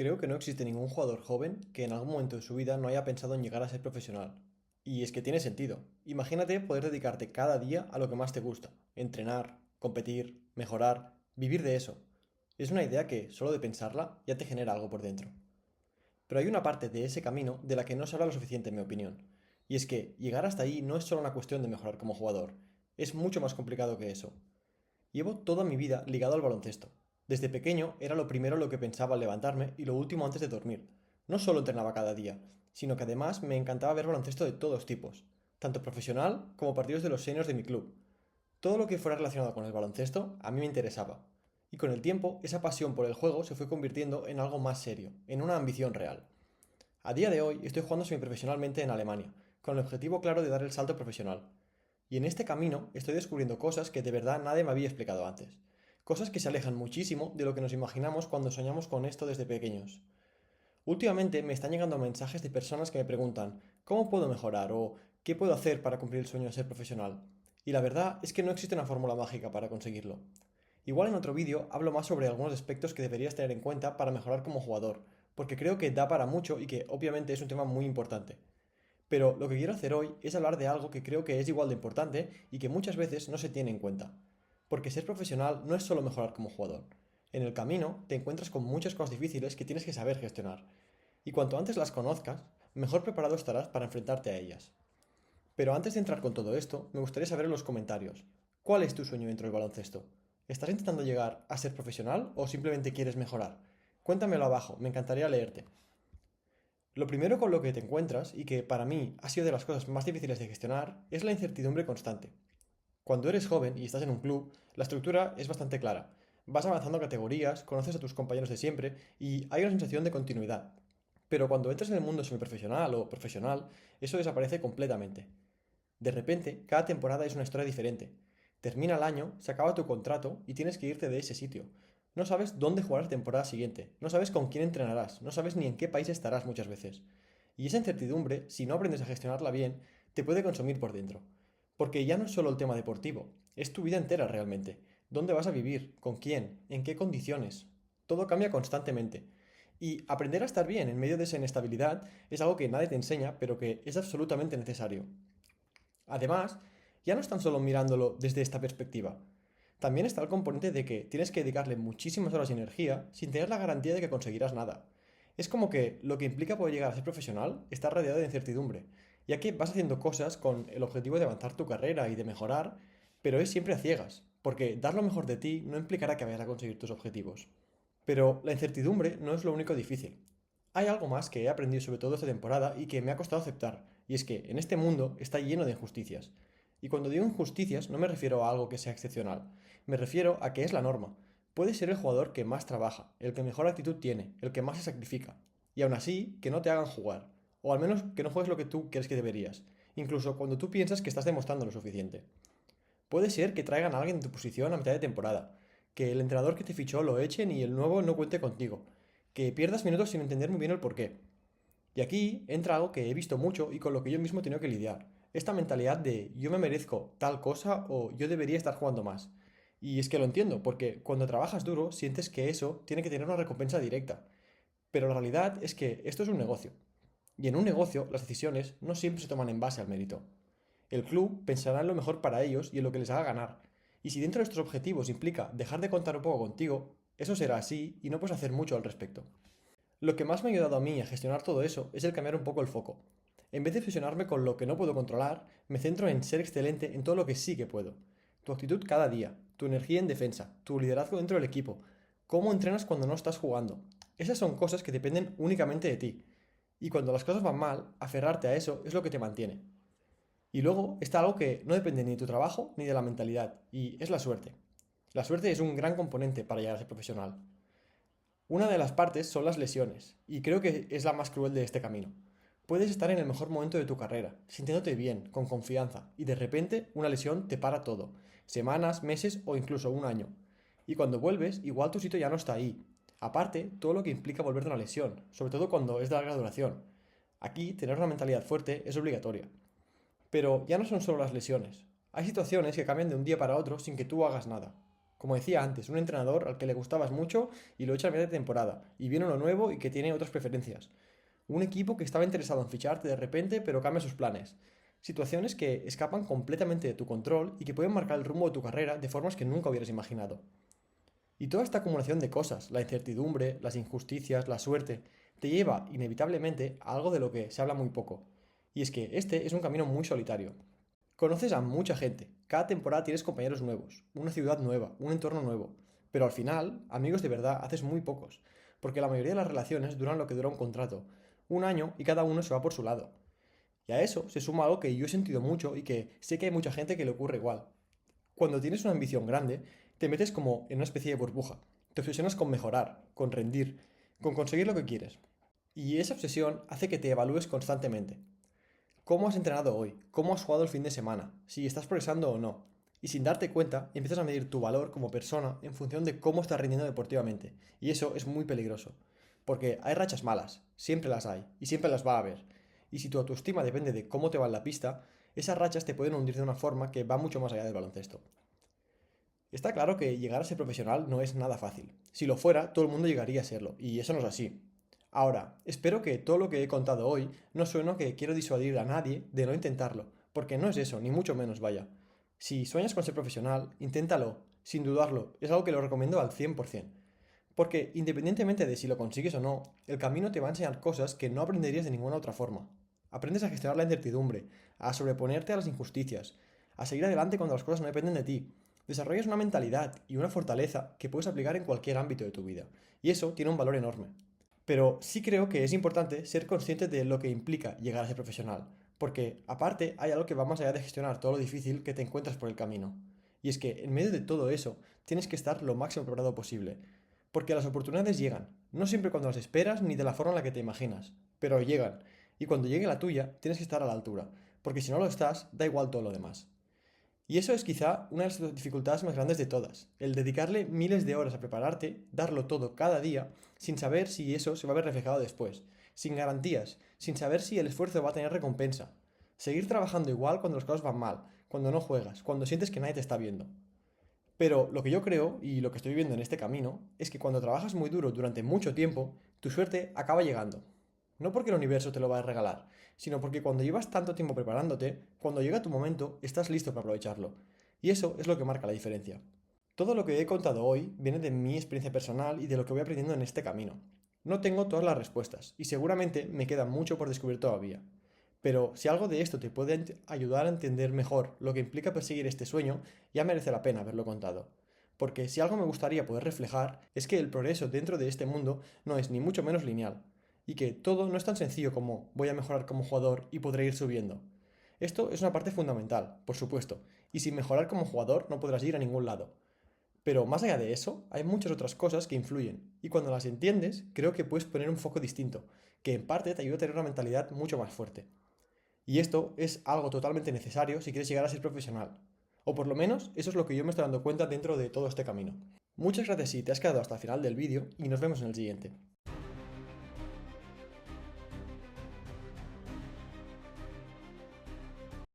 Creo que no existe ningún jugador joven que en algún momento de su vida no haya pensado en llegar a ser profesional. Y es que tiene sentido. Imagínate poder dedicarte cada día a lo que más te gusta. Entrenar, competir, mejorar, vivir de eso. Es una idea que, solo de pensarla, ya te genera algo por dentro. Pero hay una parte de ese camino de la que no se habla lo suficiente, en mi opinión. Y es que llegar hasta ahí no es solo una cuestión de mejorar como jugador. Es mucho más complicado que eso. Llevo toda mi vida ligado al baloncesto. Desde pequeño era lo primero en lo que pensaba al levantarme y lo último antes de dormir. No solo entrenaba cada día, sino que además me encantaba ver baloncesto de todos tipos, tanto profesional como partidos de los seniors de mi club. Todo lo que fuera relacionado con el baloncesto a mí me interesaba. Y con el tiempo, esa pasión por el juego se fue convirtiendo en algo más serio, en una ambición real. A día de hoy estoy jugando semiprofesionalmente en Alemania, con el objetivo claro de dar el salto profesional. Y en este camino estoy descubriendo cosas que de verdad nadie me había explicado antes. Cosas que se alejan muchísimo de lo que nos imaginamos cuando soñamos con esto desde pequeños. Últimamente me están llegando mensajes de personas que me preguntan ¿cómo puedo mejorar? O ¿qué puedo hacer para cumplir el sueño de ser profesional? Y la verdad es que no existe una fórmula mágica para conseguirlo. Igual en otro vídeo hablo más sobre algunos aspectos que deberías tener en cuenta para mejorar como jugador, porque creo que da para mucho y que obviamente es un tema muy importante. Pero lo que quiero hacer hoy es hablar de algo que creo que es igual de importante y que muchas veces no se tiene en cuenta. Porque ser profesional no es solo mejorar como jugador. En el camino te encuentras con muchas cosas difíciles que tienes que saber gestionar. Y cuanto antes las conozcas, mejor preparado estarás para enfrentarte a ellas. Pero antes de entrar con todo esto, me gustaría saber en los comentarios, ¿cuál es tu sueño dentro del baloncesto? ¿Estás intentando llegar a ser profesional o simplemente quieres mejorar? Cuéntamelo abajo, me encantaría leerte. Lo primero con lo que te encuentras, y que para mí ha sido de las cosas más difíciles de gestionar, es la incertidumbre constante. Cuando eres joven y estás en un club, la estructura es bastante clara. Vas avanzando categorías, conoces a tus compañeros de siempre y hay una sensación de continuidad. Pero cuando entras en el mundo semiprofesional o profesional, eso desaparece completamente. De repente, cada temporada es una historia diferente. Termina el año, se acaba tu contrato y tienes que irte de ese sitio. No sabes dónde jugar la temporada siguiente, no sabes con quién entrenarás, no sabes ni en qué país estarás muchas veces. Y esa incertidumbre, si no aprendes a gestionarla bien, te puede consumir por dentro. Porque ya no es solo el tema deportivo, es tu vida entera realmente. ¿Dónde vas a vivir? ¿Con quién? ¿En qué condiciones? Todo cambia constantemente. Y aprender a estar bien en medio de esa inestabilidad es algo que nadie te enseña, pero que es absolutamente necesario. Además, ya no están solo mirándolo desde esta perspectiva. También está el componente de que tienes que dedicarle muchísimas horas y energía sin tener la garantía de que conseguirás nada. Es como que lo que implica poder llegar a ser profesional está rodeado de incertidumbre, ya que vas haciendo cosas con el objetivo de avanzar tu carrera y de mejorar, pero es siempre a ciegas, porque dar lo mejor de ti no implicará que vayas a conseguir tus objetivos. Pero la incertidumbre no es lo único difícil. Hay algo más que he aprendido sobre todo esta temporada y que me ha costado aceptar, y es que en este mundo está lleno de injusticias. Y cuando digo injusticias no me refiero a algo que sea excepcional, me refiero a que es la norma. Puedes ser el jugador que más trabaja, el que mejor actitud tiene, el que más se sacrifica, y aún así que no te hagan jugar, o al menos que no juegues lo que tú crees que deberías, incluso cuando tú piensas que estás demostrando lo suficiente. Puede ser que traigan a alguien de tu posición a mitad de temporada, que el entrenador que te fichó lo echen y el nuevo no cuente contigo, que pierdas minutos sin entender muy bien el porqué. Y aquí entra algo que he visto mucho y con lo que yo mismo he tenido que lidiar. Esta mentalidad de yo me merezco tal cosa o yo debería estar jugando más. Y es que lo entiendo, porque cuando trabajas duro sientes que eso tiene que tener una recompensa directa. Pero la realidad es que esto es un negocio. Y en un negocio las decisiones no siempre se toman en base al mérito. El club pensará en lo mejor para ellos y en lo que les haga ganar. Y si dentro de estos objetivos implica dejar de contar un poco contigo, eso será así y no puedes hacer mucho al respecto. Lo que más me ha ayudado a mí a gestionar todo eso es el cambiar un poco el foco. En vez de fusionarme con lo que no puedo controlar, me centro en ser excelente en todo lo que sí que puedo. Tu actitud cada día, tu energía en defensa, tu liderazgo dentro del equipo, cómo entrenas cuando no estás jugando. Esas son cosas que dependen únicamente de ti. Y cuando las cosas van mal, aferrarte a eso es lo que te mantiene. Y luego está algo que no depende ni de tu trabajo ni de la mentalidad, y es la suerte. La suerte es un gran componente para llegar a ser profesional. Una de las partes son las lesiones, y creo que es la más cruel de este camino. Puedes estar en el mejor momento de tu carrera, sintiéndote bien, con confianza, y de repente una lesión te para todo, semanas, meses o incluso un año. Y cuando vuelves, igual tu sitio ya no está ahí. Aparte, todo lo que implica volver de una lesión, sobre todo cuando es de larga duración. Aquí, tener una mentalidad fuerte es obligatoria. Pero ya no son solo las lesiones. Hay situaciones que cambian de un día para otro sin que tú hagas nada. Como decía antes, un entrenador al que le gustabas mucho y lo echa a mitad de temporada, y viene uno nuevo y que tiene otras preferencias. Un equipo que estaba interesado en ficharte de repente pero cambia sus planes. Situaciones que escapan completamente de tu control y que pueden marcar el rumbo de tu carrera de formas que nunca hubieras imaginado. Y toda esta acumulación de cosas, la incertidumbre, las injusticias, la suerte, te lleva inevitablemente a algo de lo que se habla muy poco. Y es que este es un camino muy solitario. Conoces a mucha gente, cada temporada tienes compañeros nuevos, una ciudad nueva, un entorno nuevo, pero al final, amigos de verdad haces muy pocos, porque la mayoría de las relaciones duran lo que dura un contrato, un año y cada uno se va por su lado. Y a eso se suma algo que yo he sentido mucho y que sé que hay mucha gente que le ocurre igual. Cuando tienes una ambición grande, te metes como en una especie de burbuja. Te obsesionas con mejorar, con rendir, con conseguir lo que quieres. Y esa obsesión hace que te evalúes constantemente. ¿Cómo has entrenado hoy? ¿Cómo has jugado el fin de semana? Si estás progresando o no. Y sin darte cuenta, empiezas a medir tu valor como persona en función de cómo estás rindiendo deportivamente. Y eso es muy peligroso. Porque hay rachas malas, siempre las hay, y siempre las va a haber. Y si tu autoestima depende de cómo te va en la pista, esas rachas te pueden hundir de una forma que va mucho más allá del baloncesto. Está claro que llegar a ser profesional no es nada fácil. Si lo fuera, todo el mundo llegaría a serlo, y eso no es así. Ahora, espero que todo lo que he contado hoy no suene que quiero disuadir a nadie de no intentarlo, porque no es eso, ni mucho menos vaya. Si sueñas con ser profesional, inténtalo, sin dudarlo, es algo que lo recomiendo al 100%. Porque independientemente de si lo consigues o no, el camino te va a enseñar cosas que no aprenderías de ninguna otra forma. Aprendes a gestionar la incertidumbre, a sobreponerte a las injusticias, a seguir adelante cuando las cosas no dependen de ti. Desarrollas una mentalidad y una fortaleza que puedes aplicar en cualquier ámbito de tu vida. Y eso tiene un valor enorme. Pero sí creo que es importante ser consciente de lo que implica llegar a ser profesional, porque aparte hay algo que va más allá de gestionar todo lo difícil que te encuentras por el camino. Y es que en medio de todo eso tienes que estar lo máximo preparado posible, porque las oportunidades llegan, no siempre cuando las esperas ni de la forma en la que te imaginas, pero llegan, y cuando llegue la tuya tienes que estar a la altura, porque si no lo estás, da igual todo lo demás. Y eso es quizá una de las dificultades más grandes de todas, el dedicarle miles de horas a prepararte, darlo todo cada día, sin saber si eso se va a ver reflejado después, sin garantías, sin saber si el esfuerzo va a tener recompensa. Seguir trabajando igual cuando las cosas van mal, cuando no juegas, cuando sientes que nadie te está viendo. Pero lo que yo creo, y lo que estoy viendo en este camino, es que cuando trabajas muy duro durante mucho tiempo, tu suerte acaba llegando. No porque el universo te lo va a regalar, sino porque cuando llevas tanto tiempo preparándote, cuando llega tu momento, estás listo para aprovecharlo. Y eso es lo que marca la diferencia. Todo lo que he contado hoy viene de mi experiencia personal y de lo que voy aprendiendo en este camino. No tengo todas las respuestas, y seguramente me queda mucho por descubrir todavía. Pero si algo de esto te puede ayudar a entender mejor lo que implica perseguir este sueño, ya merece la pena haberlo contado. Porque si algo me gustaría poder reflejar es que el progreso dentro de este mundo no es ni mucho menos lineal, y que todo no es tan sencillo como voy a mejorar como jugador y podré ir subiendo. Esto es una parte fundamental, por supuesto, y sin mejorar como jugador no podrás ir a ningún lado. Pero más allá de eso, hay muchas otras cosas que influyen, y cuando las entiendes, creo que puedes poner un foco distinto, que en parte te ayuda a tener una mentalidad mucho más fuerte. Y esto es algo totalmente necesario si quieres llegar a ser profesional. O por lo menos eso es lo que yo me estoy dando cuenta dentro de todo este camino. Muchas gracias si te has quedado hasta el final del vídeo y nos vemos en el siguiente.